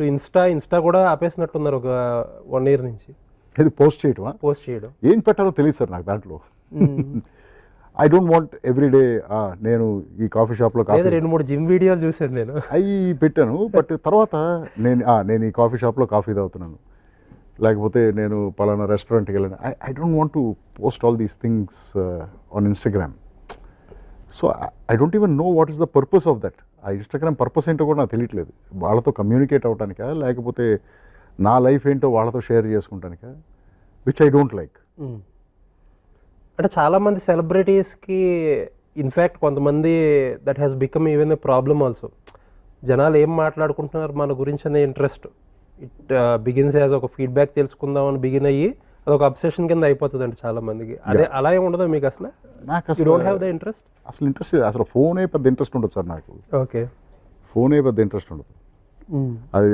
Insta కూడా ఆపేసినట్టున్నారు ఒక 1 year నుంచి. ఇది పోస్ట్ చేయటమా? పోస్ట్ చేయడం. ఏం పెట్టాలో తెలియదు సార్ నాకు దాంట్లో. ఐ డోంట్ వాంట్ ఎవ్రీడే నేను ఈ కాఫీ షాప్లో కాఫీ 2-3 జిమ్ వీడియోలు చూసాను నేను. అవి పెట్టాను. బట్ తర్వాత నేను ఈ కాఫీ షాప్లో కాఫీ తాగుతున్నాను, లేకపోతే నేను పలానా రెస్టారెంట్కి వెళ్ళాను. I don't want to post all these things on Instagram. So I don't even know what is the purpose of that. ఆ ఇన్స్టాగ్రామ్ పర్పస్ ఏంటో కూడా నాకు తెలియట్లేదు. వాళ్ళతో కమ్యూనికేట్ అవ్వటానికా, లేకపోతే నా లైఫ్ ఏంటో వాళ్ళతో షేర్ చేసుకుంటానికా, విచ్ ఐ డోంట్ లైక్. అంటే చాలామంది సెలబ్రిటీస్కి ఇన్ఫ్యాక్ట్ కొంతమంది that has become even a problem also. జనాలు ఏం మాట్లాడుకుంటున్నారు మన గురించి అనే ఇంట్రెస్ట్ ఇట్ బిగిన్స్ యాజ్ ఒక ఫీడ్బ్యాక్ తెలుసుకుందామని బిగిన్ అయ్యి అదొక అబ్సెషన్ కింద అయిపోతుంది అండి చాలా మందికి. అదే అలా ఏమి ఉండదు మీకు అసలు? నాకు you don't have the interest? అసలు ఇంట్రెస్ట్ అసలు ఫోనే పెద్ద ఇంట్రెస్ట్ ఉండదు సార్ నాకు. ఓకే. ఫోనే పెద్ద ఇంట్రెస్ట్ ఉండదు. అది